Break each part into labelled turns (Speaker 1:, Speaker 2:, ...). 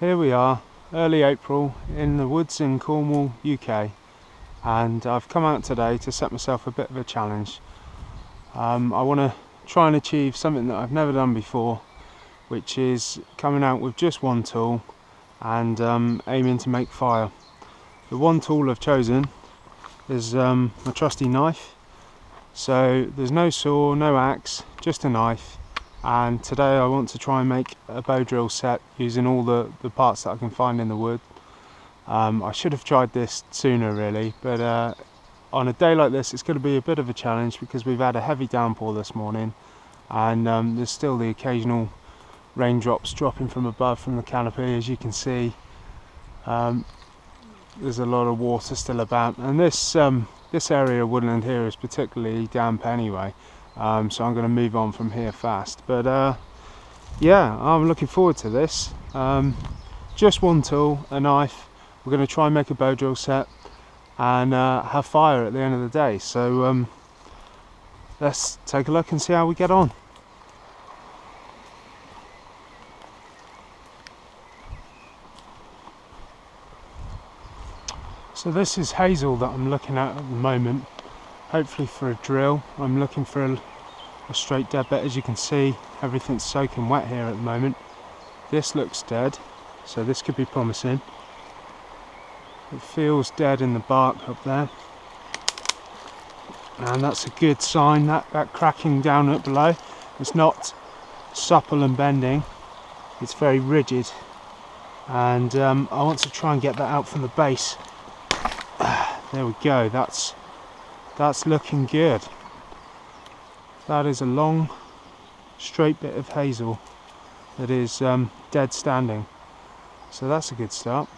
Speaker 1: Here we are, early April in the woods in Cornwall, UK, and I've come out today to set myself a bit of a challenge. I want to try and achieve something that I've never done before, which is coming out with just one tool and aiming to make fire. The one tool I've chosen is my trusty knife. So there's no saw, no axe, just a knife, and today I want to try and make a bow drill set using all the parts that I can find in the wood. I should have tried this sooner really, but on a day like this it's going to be a bit of a challenge because we've had a heavy downpour this morning, and there's still the occasional raindrops dropping from above from the canopy. As you can see, there's a lot of water still about, and this area of woodland here is particularly damp anyway, so I'm going to move on from here fast. But yeah, I'm looking forward to this. Just one tool, a knife. We're going to try and make a bow drill set and have fire at the end of the day. So let's take a look and see how we get on. So this is hazel that I'm looking at the moment, hopefully for a drill. I'm looking for a straight dead bit. As you can see, everything's soaking wet here at the moment. This looks dead, so this could be promising. It feels dead in the bark up there, and that's a good sign. That cracking down at below, it's not supple and bending, it's very rigid, and I want to try and get that out from the base. There we go, that's looking good. That is a long straight bit of hazel that is dead standing, so that's a good start.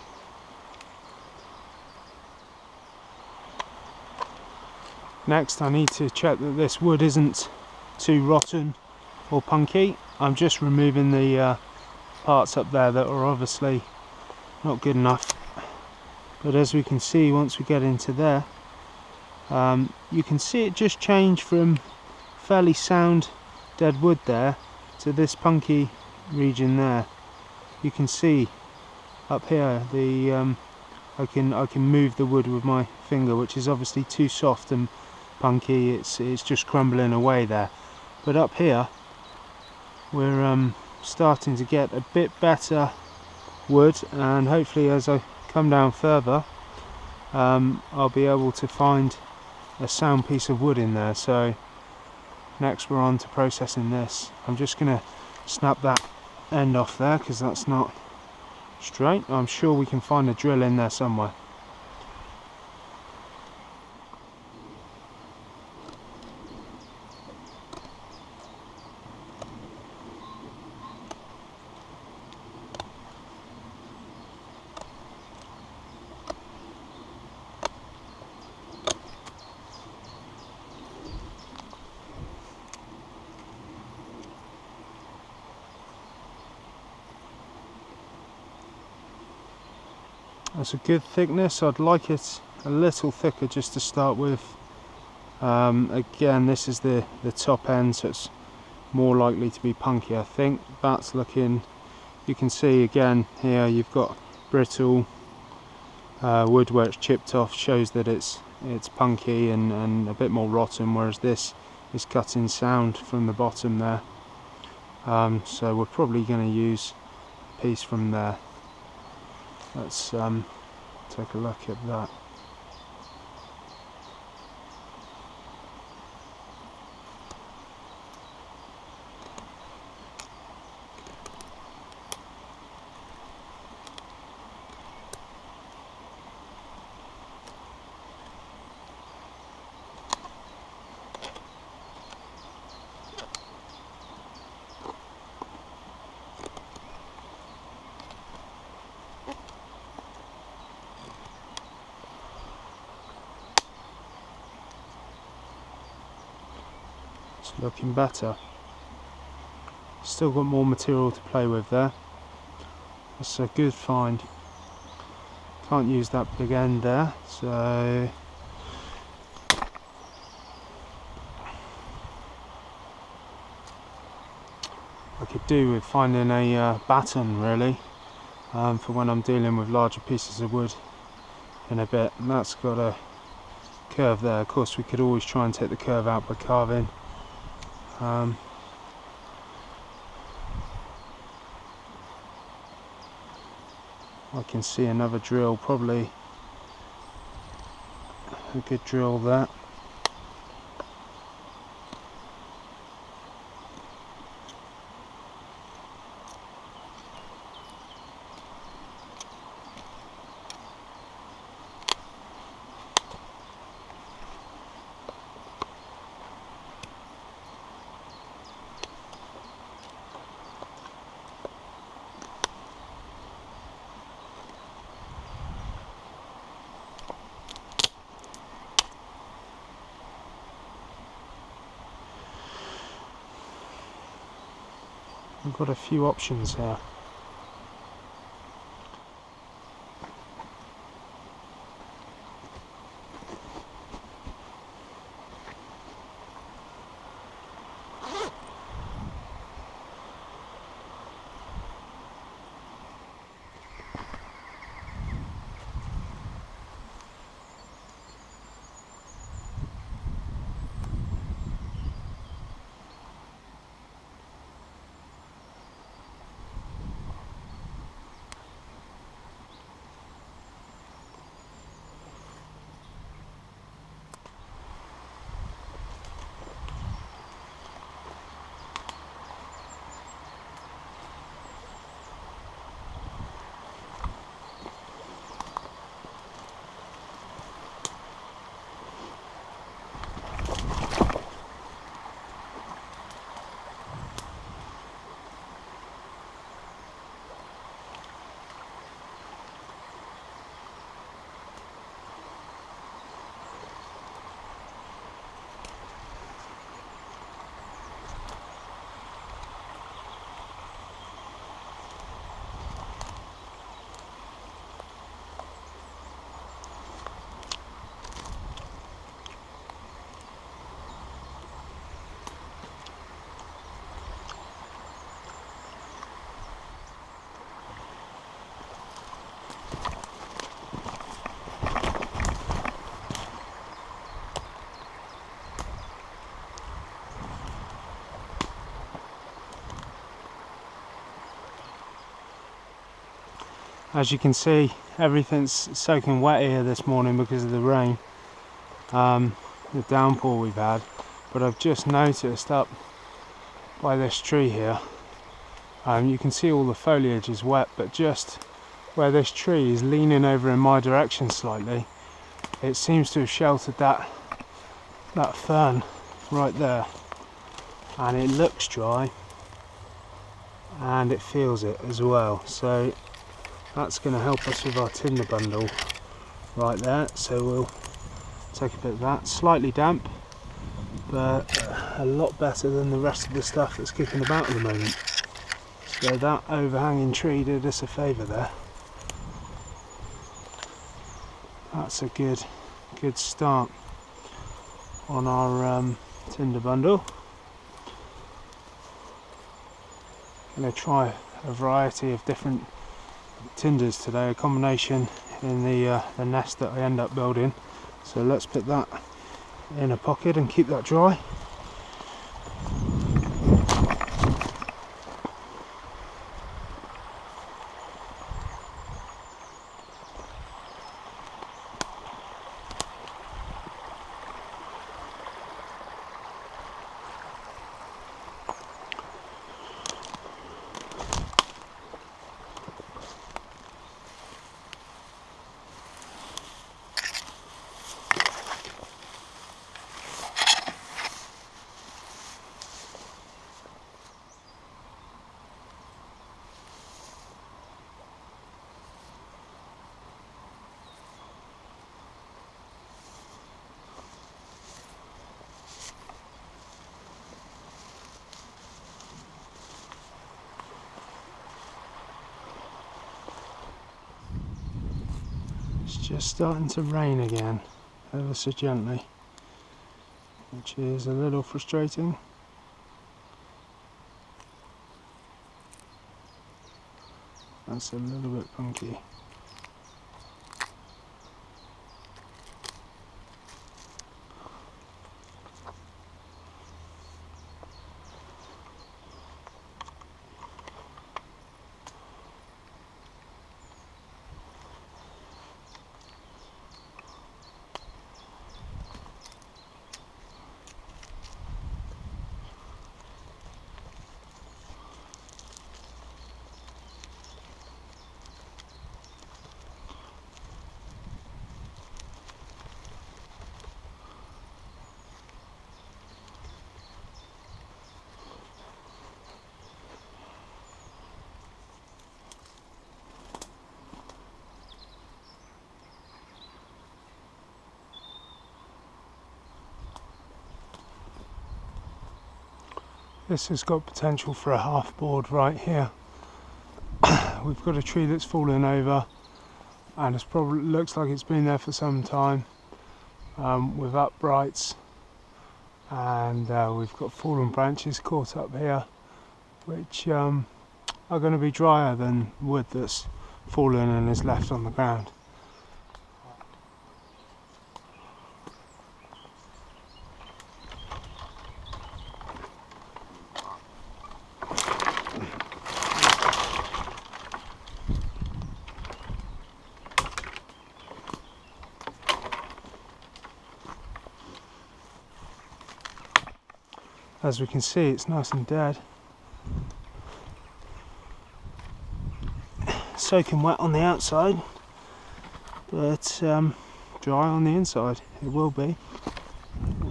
Speaker 1: Next I need to check that this wood isn't too rotten or punky. I'm just removing the parts up there that are obviously not good enough. But as we can see, once we get into there, you can see it just change from fairly sound dead wood there to this punky region there. You can see up here the I can move the wood with my finger, which is obviously too soft and punky. It's just crumbling away there. But up here we're starting to get a bit better wood, and hopefully as I come down further I'll be able to find a sound piece of wood in there. So next we're on to processing this. I'm just going to snap that end off there because that's not straight. I'm sure we can find a drill in there somewhere. That's a good thickness. I'd like it a little thicker just to start with. Again, this is the top end, so it's more likely to be punky. I think that's looking, you can see again here you've got brittle wood where it's chipped off, shows that it's punky and a bit more rotten, whereas this is cutting sound from the bottom there. So we're probably going to use a piece from there. Let's take a look at that. Looking better. Still got more material to play with there. That's a good find. Can't use that big end there, so I could do with finding a baton really. for when I'm dealing with larger pieces of wood in a bit. And that's got a curve there. Of course we could always try and take the curve out by carving. I can see another drill, probably a good drill there. I've got a few options here. As you can see, everything's soaking wet here this morning because of the rain, the downpour we've had. But I've just noticed up by this tree here, you can see all the foliage is wet, but just where this tree is leaning over in my direction slightly, it seems to have sheltered that fern right there, and it looks dry and it feels it as well. So that's going to help us with our tinder bundle right there. So we'll take a bit of that. Slightly damp, but a lot better than the rest of the stuff that's kicking about at the moment. So that overhanging tree did us a favour there. That's a good start on our tinder bundle. I'm going to try a variety of different tinders today, a combination in the nest that I end up building. So let's put that in a pocket and keep that dry. It's just starting to rain again, ever so gently, which is a little frustrating. That's a little bit funky. This has got potential for a half board right here. We've got a tree that's fallen over and it's probably looks like it's been there for some time, with uprights, and we've got fallen branches caught up here, which are going to be drier than wood that's fallen and is left on the ground. As we can see, it's nice and dead. Soaking wet on the outside, but dry on the inside. It will be,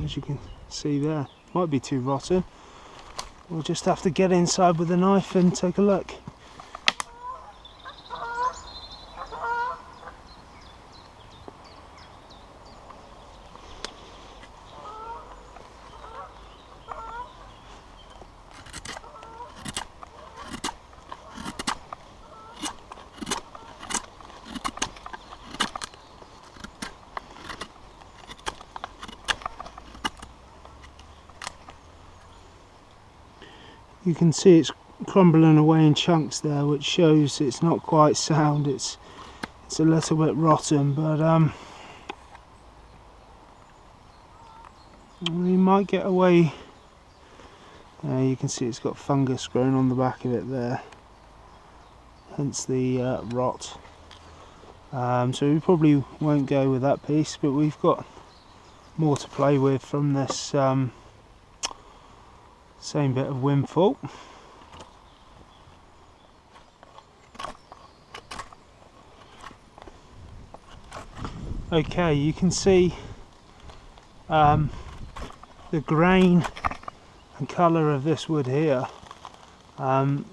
Speaker 1: as you can see there. Might be too rotten. We'll just have to get inside with a knife and take a look. You can see it's crumbling away in chunks there, which shows it's not quite sound. It's a little bit rotten, but we might get away. You can see it's got fungus growing on the back of it there, hence the rot. So we probably won't go with that piece, but we've got more to play with from this same bit of windfall. Okay, you can see the grain and colour of this wood here, and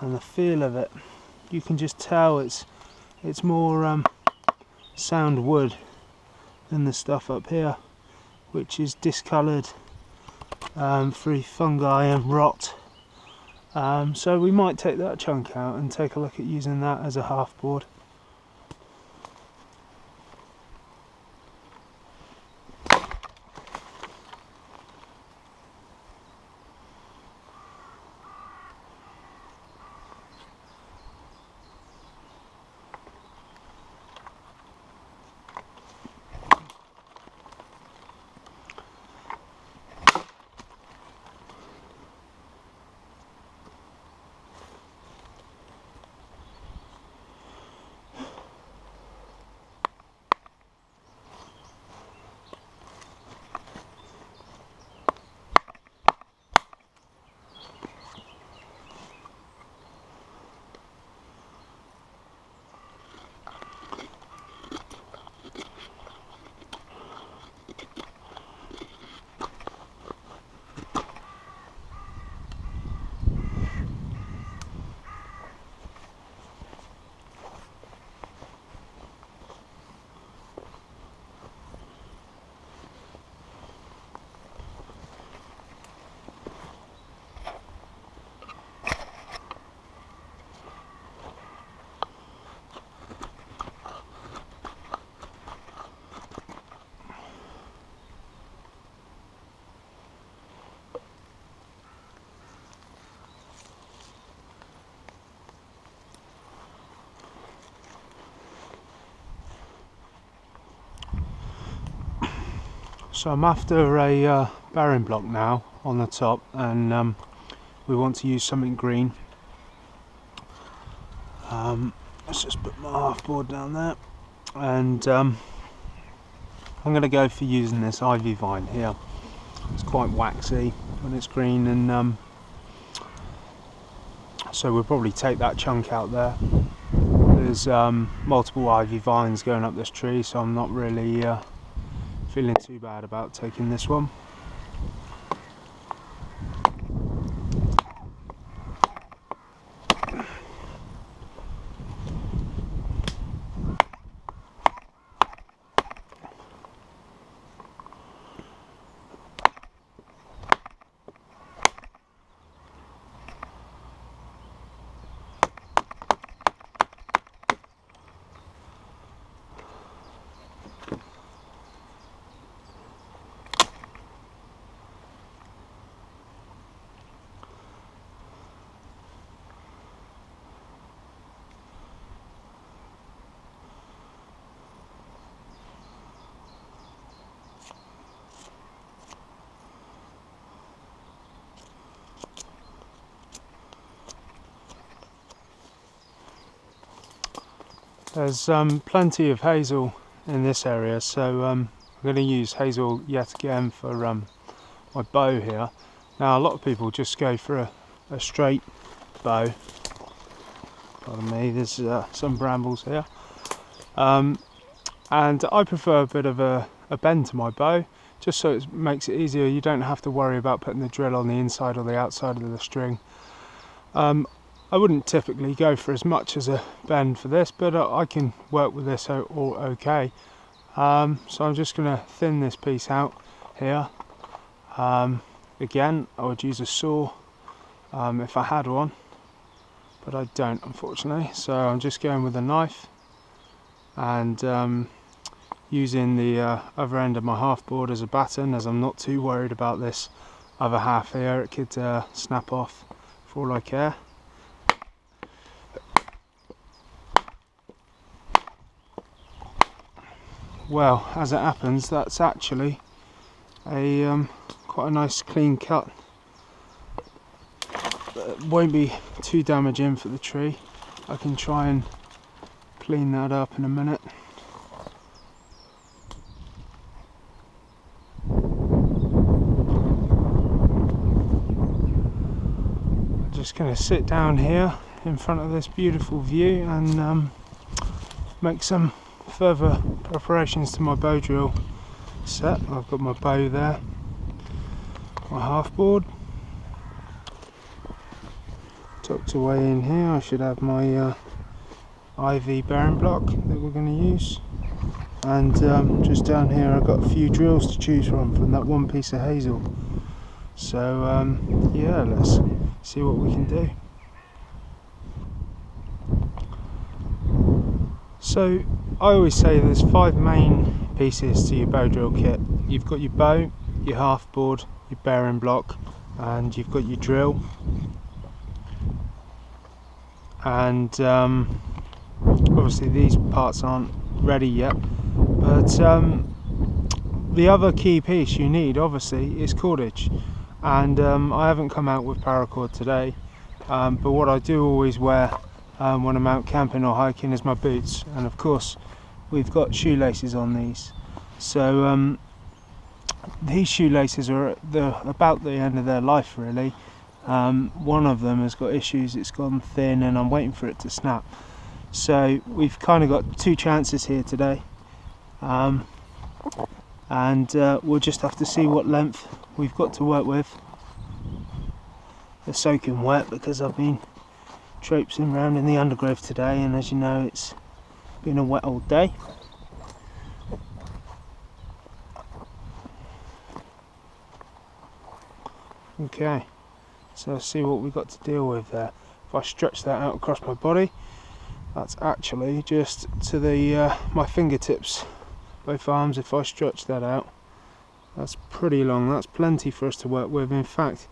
Speaker 1: the feel of it. You can just tell it's more sound wood than the stuff up here, which is discoloured through fungi and rot. So we might take that chunk out and take a look at using that as a half board. So I'm after a bearing block now on the top, and we want to use something green. Let's just put my half board down there, and I'm going to go for using this ivy vine here. It's quite waxy when it's green, and so we'll probably take that chunk out there. There's multiple ivy vines going up this tree, so I'm not really feeling too bad about taking this one. There's plenty of hazel in this area, so I'm going to use hazel yet again for my bow here. Now a lot of people just go for a straight bow. Pardon me, there's some brambles here. And I prefer a bit of a bend to my bow, just so it makes it easier. You don't have to worry about putting the drill on the inside or the outside of the string. I wouldn't typically go for as much as a bend for this, but I can work with this all okay. So I'm just going to thin this piece out here. Again, I would use a saw if I had one, but I don't, unfortunately. So I'm just going with a knife and using the other end of my half board as a batten, as I'm not too worried about this other half here. It could snap off for all I care. Well, as it happens, that's actually a quite a nice clean cut. It won't be too damaging for the tree. I can try and clean that up in a minute. I'm just going to sit down here in front of this beautiful view and make some further preparations to my bow drill set. I've got my bow there, my half board tucked away in here. I should have my ivy bearing block that we're going to use, and just down here I've got a few drills to choose from that one piece of hazel. So yeah, let's see what we can do. So I always say there's 5 main pieces to your bow drill kit. You've got your bow, your half board, your bearing block, and you've got your drill. And obviously these parts aren't ready yet, but the other key piece you need obviously is cordage. And I haven't come out with paracord today, but what I do always wear when I'm out camping or hiking is my boots, and of course we've got shoelaces on these. So these shoelaces are about the end of their life really. One of them has got issues, it's gone thin and I'm waiting for it to snap. So we've kind of got 2 chances here today, and we'll just have to see what length we've got to work with. They're soaking wet because I've been traipsing around in the undergrowth today, and as you know it's been a wet old day. Okay, so let's see what we've got to deal with there. If I stretch that out across my body, that's actually just to the my fingertips, both arms. If I stretch that out, that's pretty long. That's plenty for us to work with. In fact,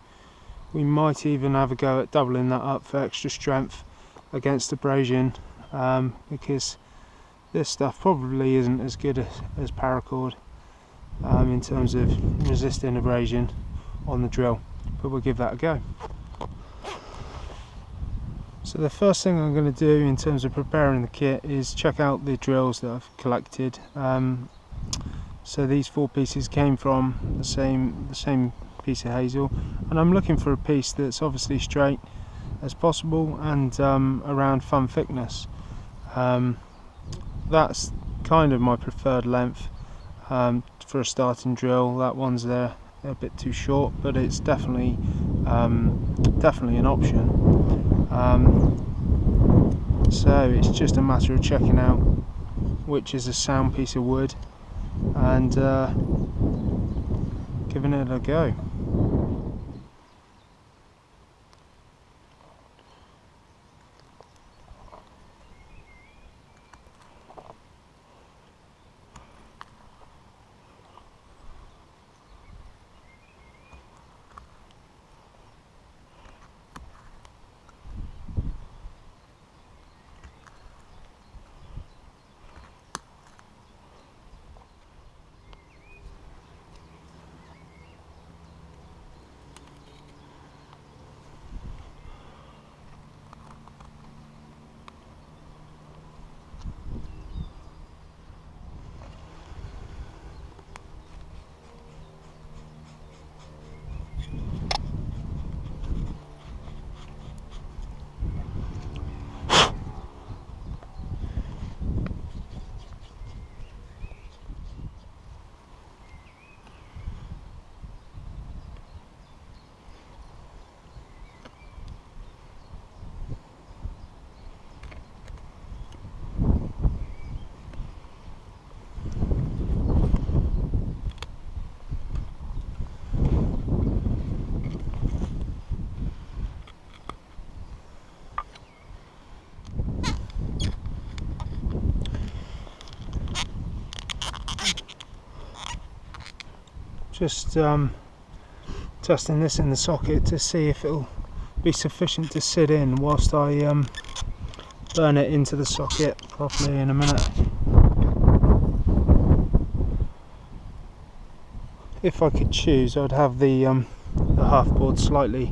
Speaker 1: we might even have a go at doubling that up for extra strength against abrasion, because this stuff probably isn't as good as paracord. in terms of resisting abrasion on the drill, but we'll give that a go. So the first thing I'm going to do in terms of preparing the kit is check out the drills that I've collected. So these 4 pieces came from the same piece of hazel, and I'm looking for a piece that's obviously straight as possible and around thumb thickness. That's kind of my preferred length for a starting drill. That one's there a bit too short, but it's definitely an option. So it's just a matter of checking out which is a sound piece of wood and giving it a go. Just testing this in the socket to see if it'll be sufficient to sit in whilst I burn it into the socket properly in a minute. If I could choose, I'd have the hearth board slightly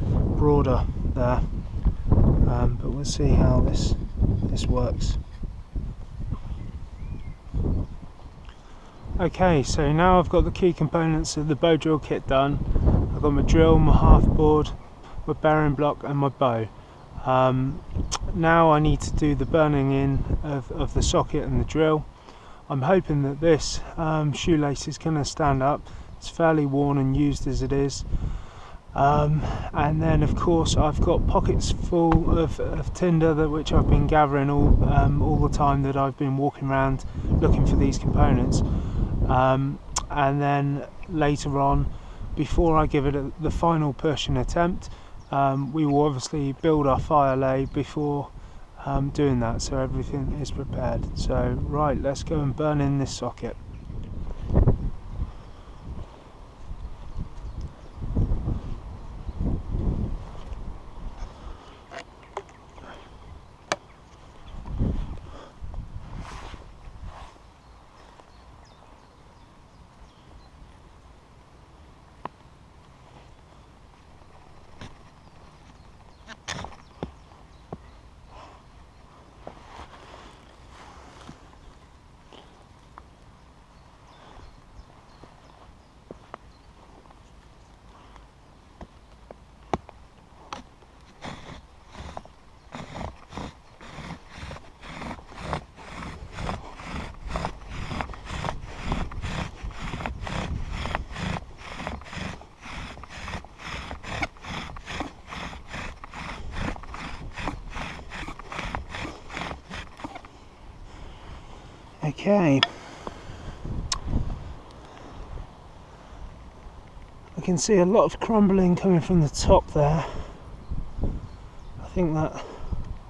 Speaker 1: broader there, but we'll see how this works. Okay, so now I've got the key components of the bow drill kit done. I've got my drill, my hearth board, my bearing block and my bow. Now I need to do the burning in of the socket and the drill. I'm hoping that this shoelace is going to stand up. It's fairly worn and used as it is. And then of course I've got pockets full of tinder which I've been gathering all the time that I've been walking around looking for these components. And then later on, before I give it the final push and attempt, we will obviously build our fire lay before doing that, so everything is prepared. So right, let's go and burn in this socket. Okay, I can see a lot of crumbling coming from the top there. I think that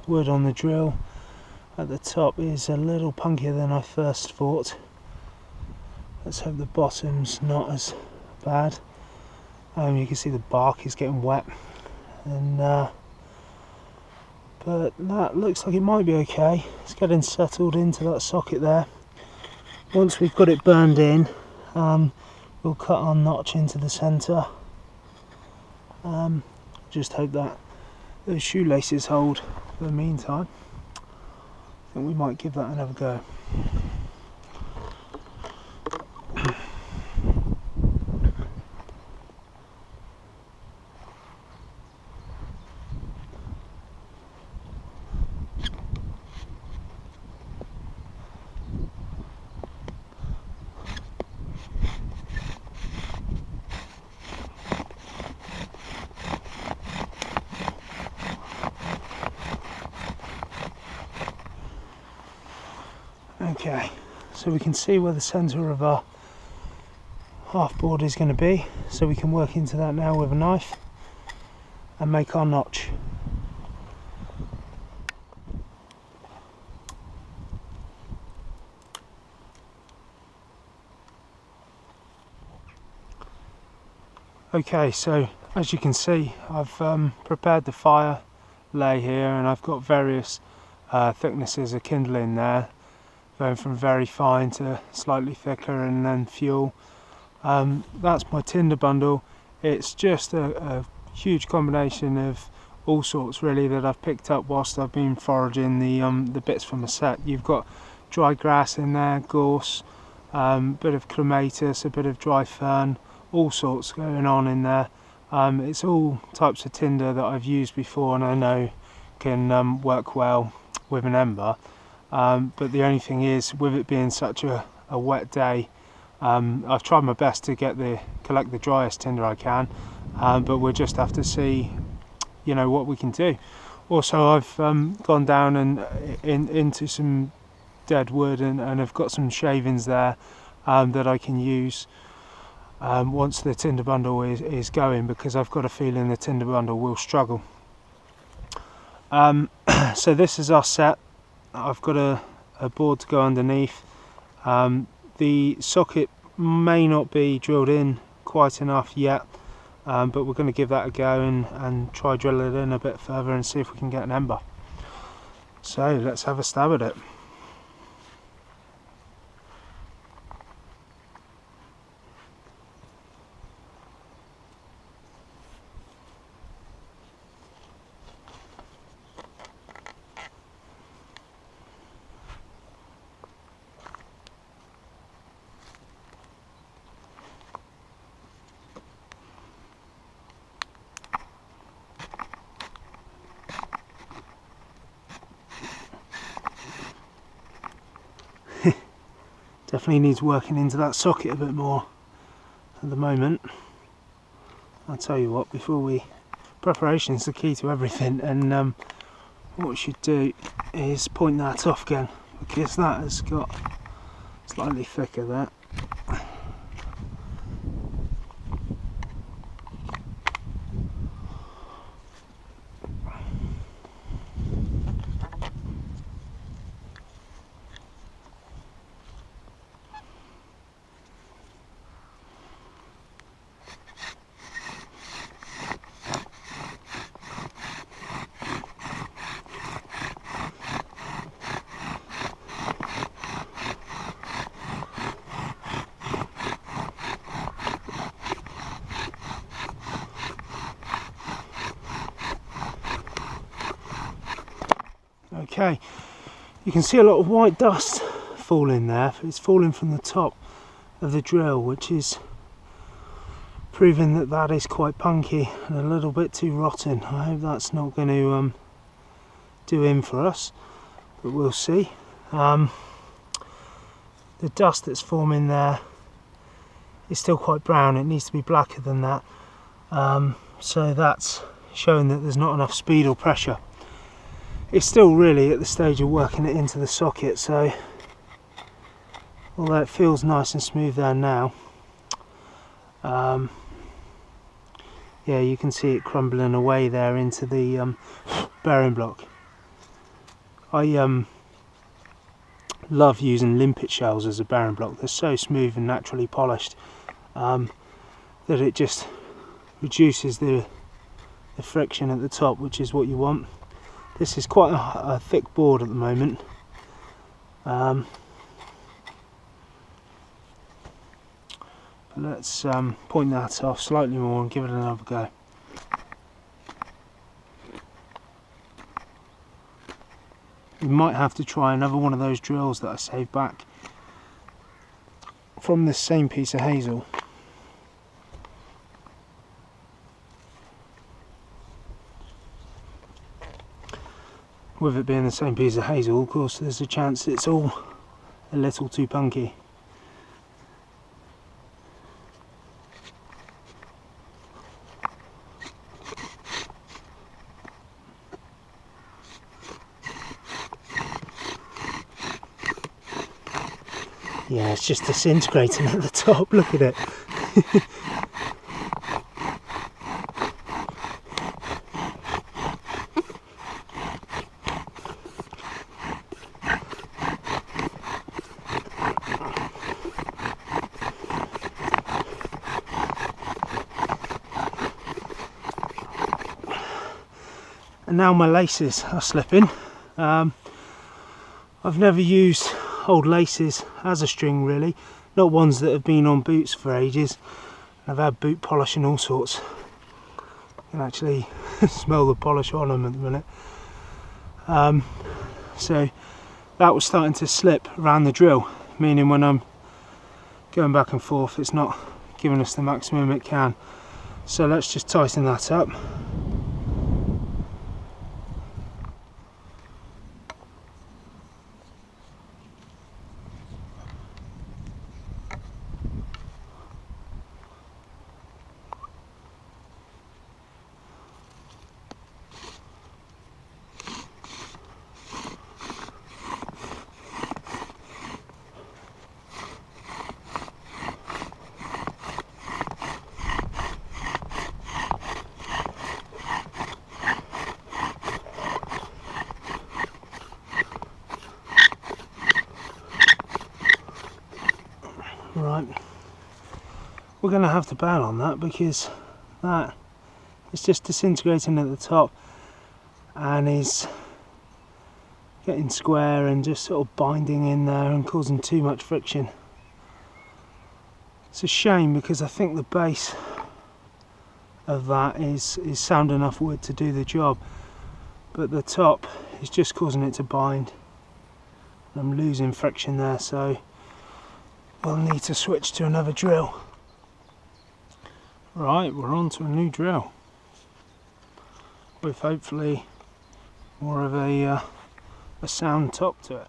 Speaker 1: wood on the drill at the top is a little punkier than I first thought. Let's hope the bottom's not as bad. You can see the bark is getting wet, and but that looks like it might be okay. It's getting settled into that socket there. Once we've got it burned in, We'll cut our notch into the centre. Just hope that those shoelaces hold for the meantime. I think we might give that another go. Okay, so we can see where the centre of our half board is going to be, so we can work into that now with a knife and make our notch. Okay, so as you can see, I've prepared the fire lay here, and I've got various thicknesses of kindling there, going from very fine to slightly thicker, and then fuel. That's my tinder bundle. It's just a huge combination of all sorts really that I've picked up whilst I've been foraging the bits from the set. You've got dry grass in there, gorse, bit of clematis, a bit of dry fern, all sorts going on in there. It's all types of tinder that I've used before and I know can work well with an ember. But the only thing is, with it being such a wet day, I've tried my best to collect the driest tinder I can, but we'll just have to see, you know, what we can do. Also, I've gone down and into some dead wood and I've got some shavings there that I can use once the tinder bundle is going, because I've got a feeling the tinder bundle will struggle. So this is our set. I've got a board to go underneath. The socket may not be drilled in quite enough yet, but we're going to give that a go and try drill it in a bit further and see if we can get an ember. So let's have a stab at it. Definitely needs working into that socket a bit more at the moment. I'll tell you what, preparation is the key to everything, and what we should do is point that off again, because that has got slightly thicker there. Okay, you can see a lot of white dust falling there. It's falling from the top of the drill, which is proving that that is quite punky and a little bit too rotten. I hope that's not going to do in for us, but we'll see. The dust that's forming there is still quite brown. It needs to be blacker than that, so that's showing that there's not enough speed or pressure. It's still really at the stage of working it into the socket, so although it feels nice and smooth there now, yeah, you can see it crumbling away there into the bearing block. I love using limpet shells as a bearing block. They're so smooth and naturally polished that it just reduces the friction at the top, which is what you want. This is quite a thick board at the moment. Let's point that off slightly more and give it another go. You might have to try another one of those drills that I saved back from this same piece of hazel. With it being the same piece of hazel, of course, there's a chance it's all a little too punky. Yeah, it's just disintegrating at the top, look at it. And now my laces are slipping. I've never used old laces as a string really, not ones that have been on boots for ages. I've had boot polish and all sorts. You can actually smell the polish on them at the minute. So that was starting to slip around the drill, meaning when I'm going back and forth it's not giving us the maximum it can. So let's just tighten that up. Right, we're going to have to bail on that because that is just disintegrating at the top and is getting square and just sort of binding in there and causing too much friction. It's a shame because I think the base of that is sound enough wood to do the job, but the top is just causing it to bind. I'm losing friction there, so we'll need to switch to another drill. Right, we're on to a new drill with hopefully more of a sound top to it.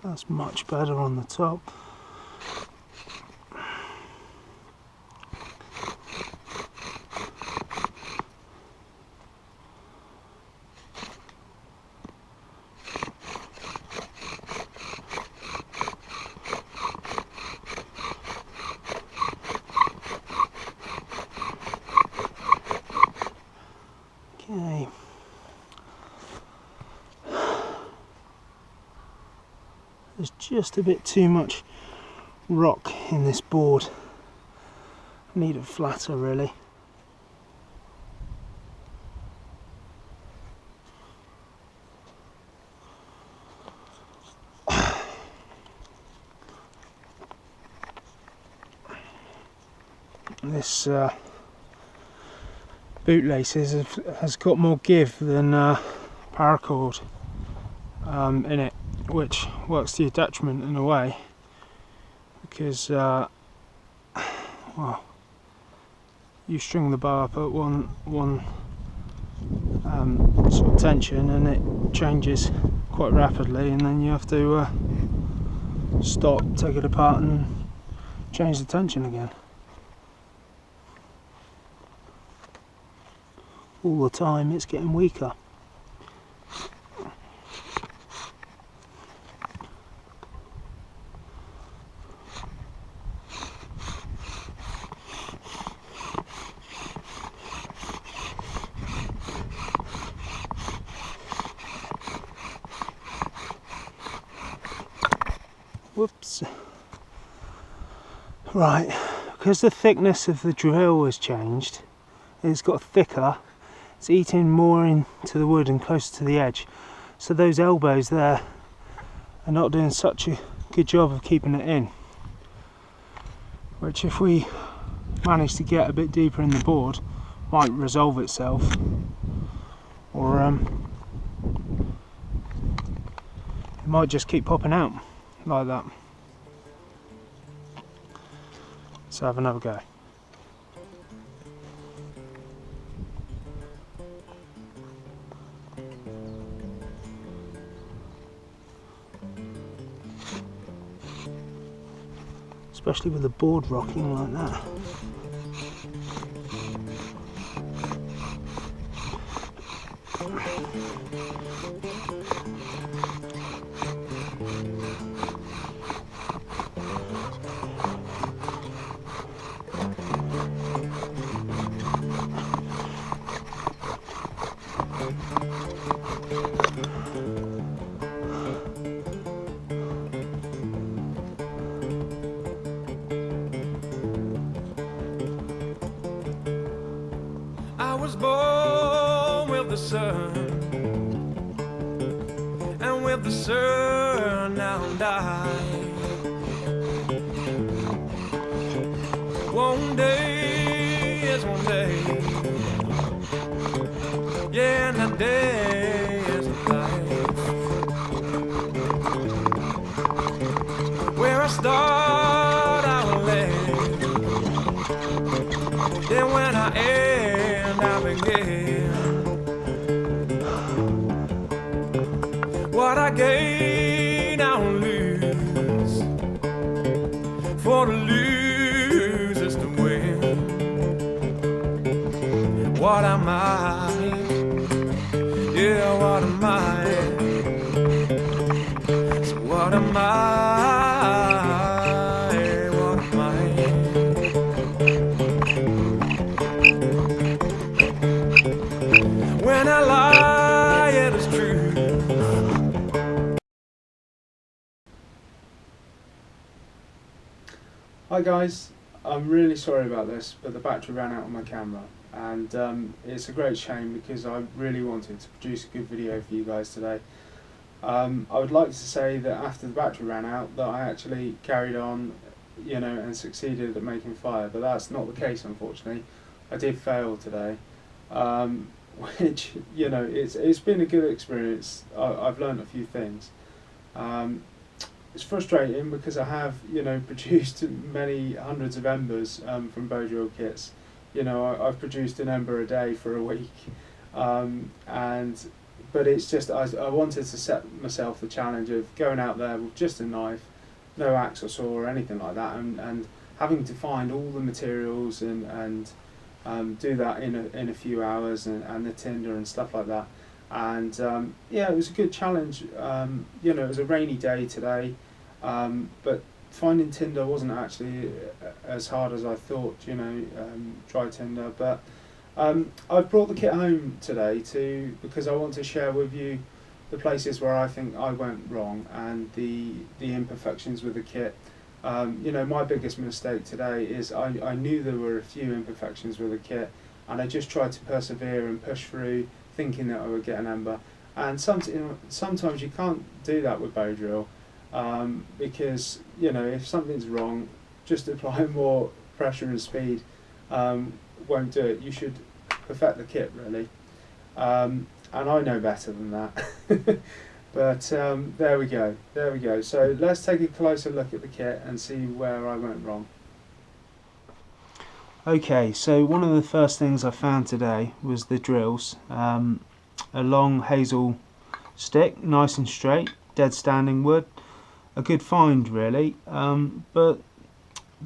Speaker 1: That's much better on the top. Okay. There's just a bit too much rock in this board. I need it flatter really. This bootlaces has got more give than paracord in it, which works to your detriment in a way because well, you string the bow up at one sort of tension and it changes quite rapidly, and then you have to stop, take it apart and change the tension again. All the time it's getting weaker. Whoops. Right, because the thickness of the drill has changed, it's got thicker, it's eating more into the wood and closer to the edge, so those elbows there are not doing such a good job of keeping it in, which if we manage to get a bit deeper in the board might resolve itself, or it might just keep popping out like that. Let's have another go. Especially with the board rocking like that.
Speaker 2: I was born with the sun, and with the sun now die. One day is one day, yeah, and a day is a life. Where I start, I will end. Then when I end, I begin. What I gain, I will lose. For to lose is to win. What am I? Yeah, what am I? So what am I? What am I? When I lie, it is true.
Speaker 1: Hi guys, I'm really sorry about this, but the battery ran out on my camera, and it's a great shame because I really wanted to produce a good video for you guys today. I would like to say that after the battery ran out that I actually carried on, you know, and succeeded at making fire, but that's not the case, unfortunately. I did fail today, which, you know, it's been a good experience. I've learned a few things. It's frustrating because I have, you know, produced many hundreds of embers from bow drill kits. You know, I've produced an ember a day for a week, but it's just I wanted to set myself the challenge of going out there with just a knife, no axe or saw or anything like that, and having to find all the materials and do that in a few hours, and the tinder and stuff like that. And yeah, it was a good challenge. You know, it was a rainy day today, but finding tinder wasn't actually as hard as I thought, you know, dry tinder. But I've brought the kit home today because I want to share with you the places where I think I went wrong and the imperfections with the kit. You know, my biggest mistake today is I knew there were a few imperfections with the kit, and I just tried to persevere and push through, thinking that I would get an ember. And sometimes you can't do that with bow drill, because, you know, if something's wrong, just applying more pressure and speed won't do it. You should perfect the kit, really, and I know better than that. But there we go. So let's take a closer look at the kit and see where I went wrong. Okay, so one of the first things I found today was the drills. A long hazel stick, nice and straight, dead standing wood. A good find, really, but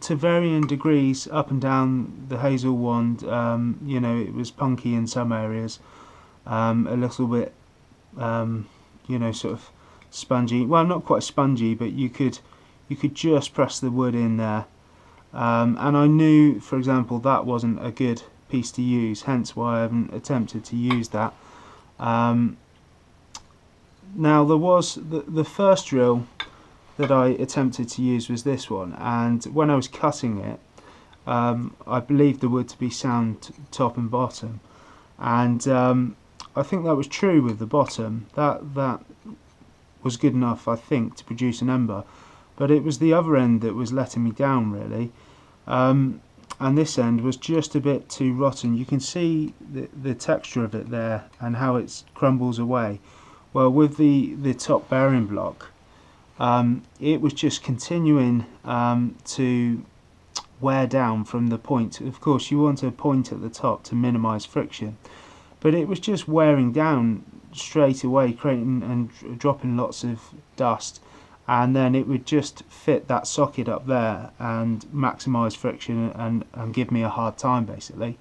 Speaker 1: to varying degrees up and down the hazel wand. You know, it was punky in some areas, a little bit you know, sort of spongy. Well, not quite spongy, but you could just press the wood in there. And I knew, for example, that wasn't a good piece to use, hence why I haven't attempted to use that. Now, there was the first drill that I attempted to use was this one, and when I was cutting it, I believed the wood to be sound top and bottom, and I think that was true with the bottom. That was good enough, I think, to produce an ember, but it was the other end that was letting me down really. And this end was just a bit too rotten. You can see the texture of it there and how it crumbles away. Well, with the top bearing block, it was just continuing to wear down from the point. Of course, you want a point at the top to minimise friction, but it was just wearing down straight away, creating and dropping lots of dust, and then it would just fit that socket up there and maximise friction and give me a hard time basically.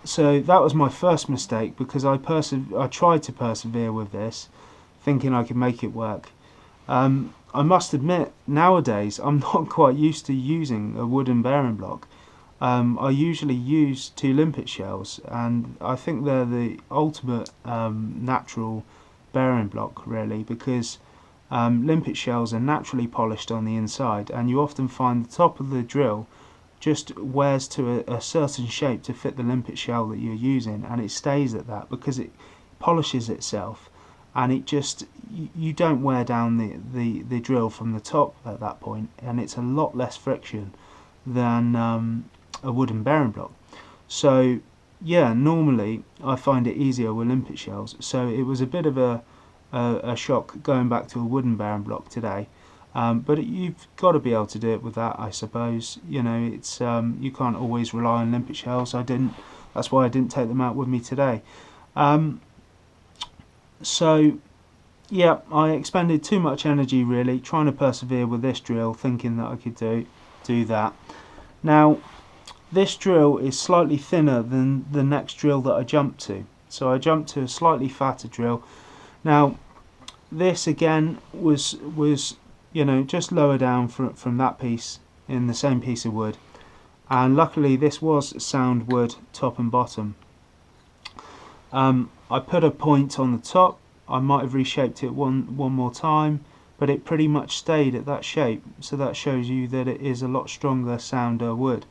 Speaker 1: So that was my first mistake, because I tried to persevere with this thinking I could make it work. I must admit, nowadays I'm not quite used to using a wooden bearing block. I usually use 2 limpet shells, and I think they're the ultimate natural bearing block really, because limpet shells are naturally polished on the inside, and you often find the top of the drill just wears to a certain shape to fit the limpet shell that you're using, and it stays at that because it polishes itself, and it just, you don't wear down the drill from the top at that point, and it's a lot less friction than a wooden bearing block. So yeah, normally I find it easier with limpet shells, so it was a bit of a shock going back to a wooden bearing block today. But you've got to be able to do it with that, I suppose. You know, it's you can't always rely on limpet shells. That's why I didn't take them out with me today. So yeah, I expended too much energy really trying to persevere with this drill, thinking that I could do that. Now this drill is slightly thinner than the next drill that I jumped to, so I jumped to a slightly fatter drill. Now this again was you know, just lower down from that piece in the same piece of wood, and luckily this was sound wood top and bottom. I put a point on the top. I might have reshaped it one more time, but it pretty much stayed at that shape, so that shows you that it is a lot stronger, sounder wood,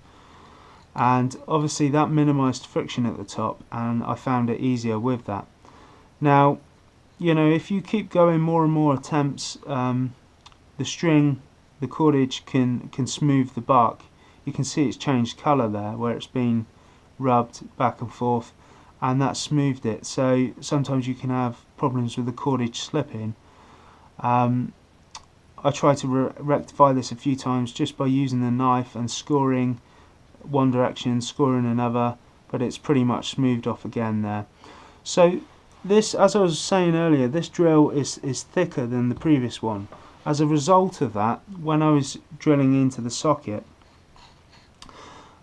Speaker 1: and obviously that minimised friction at the top, and I found it easier with that. Now, you know, if you keep going more and more attempts, the string, the cordage can smooth the bark. You can see it's changed colour there where it's been rubbed back and forth, and that smoothed it. So sometimes you can have problems with the cordage slipping. I tried to rectify this a few times just by using the knife and scoring one direction, scoring another, but it's pretty much smoothed off again there. So this, as I was saying earlier, this drill is thicker than the previous one. As a result of that, when I was drilling into the socket,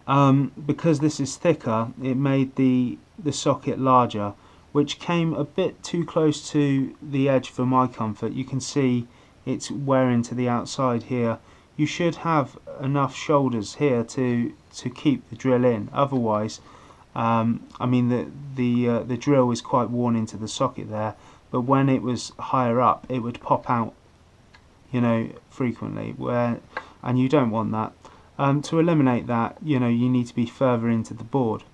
Speaker 1: because this is thicker, it made the socket larger, which came a bit too close to the edge for my comfort. You can see it's wearing to the outside here. You should have enough shoulders here to keep the drill in. Otherwise, I mean the drill is quite worn into the socket there, but when it was higher up, it would pop out, you know, frequently, and you don't want that. To eliminate that, you know, you need to be further into the board.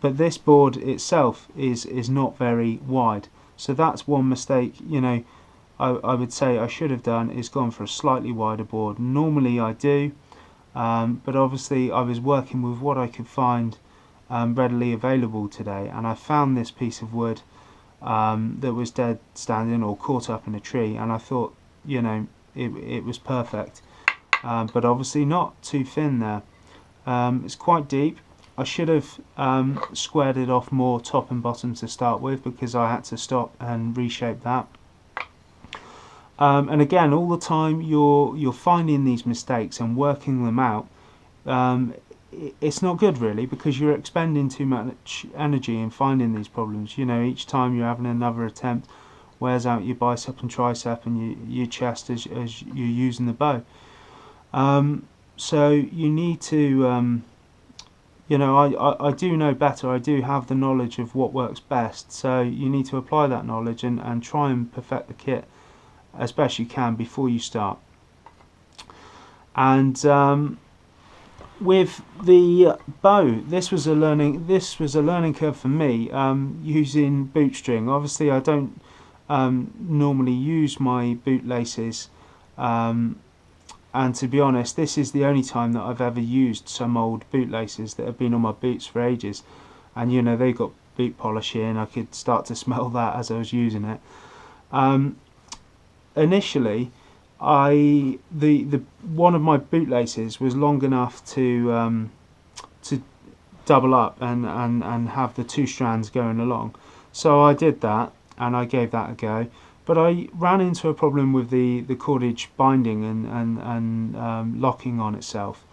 Speaker 1: But this board itself is not very wide, so that's one mistake. You know, I would say I should have done is gone for a slightly wider board. Normally I do, but obviously I was working with what I could find readily available today, and I found this piece of wood that was dead standing or caught up in a tree, and I thought, you know, it was perfect, but obviously not too thin there. It's quite deep. I should have squared it off more top and bottom to start with, because I had to stop and reshape that. And again, all the time you're finding these mistakes and working them out. It's not good really, because you're expending too much energy in finding these problems. You know, each time you're having another attempt wears out your bicep and tricep and your chest as you're using the bow. So you need to, you know, I do know better. I do have the knowledge of what works best, so you need to apply that knowledge and try and perfect the kit as best you can before you start. And with the bow, this was a learning curve for me. Using boot string. Obviously, I don't normally use my boot laces, and to be honest, this is the only time that I've ever used some old boot laces that have been on my boots for ages, and you know, they got boot polish in. I could start to smell that as I was using it. Initially, the one of my bootlaces was long enough to double up and have the two strands going along. So I did that and I gave that a go. But I ran into a problem with the cordage binding and locking on itself.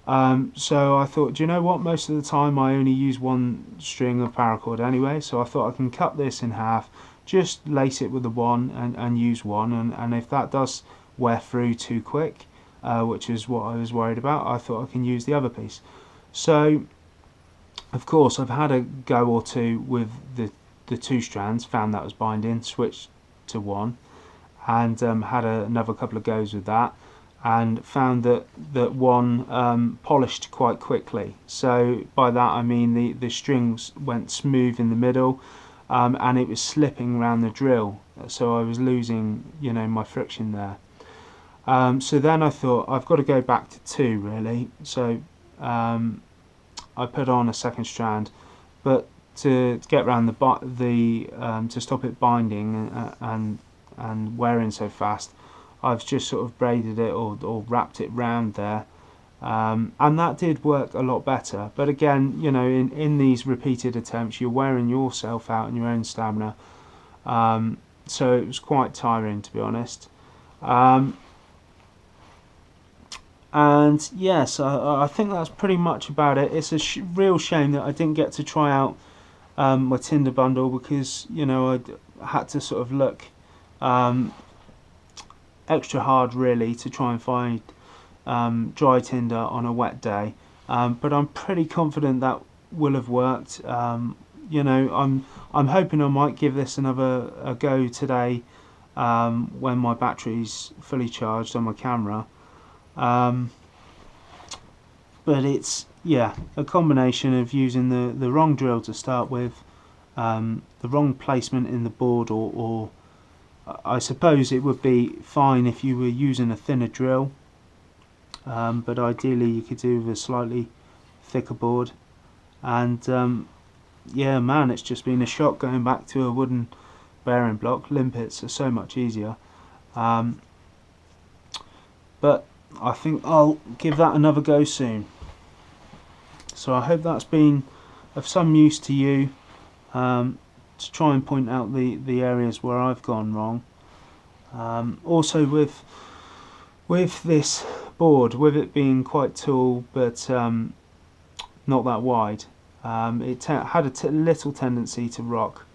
Speaker 1: So I thought, do you know what? Most of the time I only use one string of paracord anyway. So I thought I can cut this in half, just lace it with the one and use one. And if that does wear through too quick, which is what I was worried about, I thought I can use the other piece. So of course I've had a go or two with the two strands, found that was binding, switched to one, and had another couple of goes with that, and found that one polished quite quickly. So by that I mean the strings went smooth in the middle, and it was slipping around the drill, so I was losing, you know, my friction there. So then I thought I've got to go back to two really. So I put on a second strand, but to get around to stop it binding and wearing so fast, I've just sort of braided it or wrapped it round there, and that did work a lot better. But again, you know, in these repeated attempts, you're wearing yourself out and your own stamina, so it was quite tiring, to be honest. And yes, I think that's pretty much about it. It's a real shame that I didn't get to try out my Tinder bundle, because you know I had to sort of look extra hard really to try and find dry tinder on a wet day. But I'm pretty confident that will have worked. You know, I'm hoping I might give this another a go today when my battery's fully charged on my camera. But it's, yeah, a combination of using the wrong drill to start with, the wrong placement in the board, or I suppose it would be fine if you were using a thinner drill, but ideally you could do with a slightly thicker board. And yeah, man, it's just been a shock going back to a wooden bearing block. Limpets are so much easier. But I think I'll give that another go soon. So I hope that's been of some use to you, to try and point out the areas where I've gone wrong. Also with this board, with it being quite tall but not that wide, it had a little tendency to rock,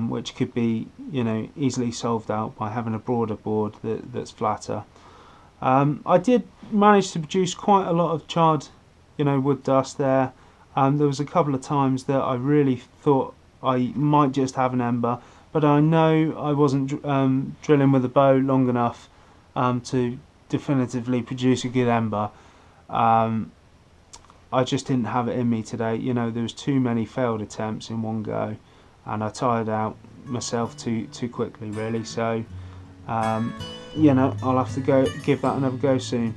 Speaker 1: which could be, you know, easily solved out by having a broader board that's flatter. I did manage to produce quite a lot of charred, you know, wood dust there. There was a couple of times that I really thought I might just have an ember, but I know I wasn't drilling with a bow long enough to definitively produce a good ember. I just didn't have it in me today. You know, there was too many failed attempts in one go, and I tired out myself too quickly really. So you know, I'll have to go give that another go soon.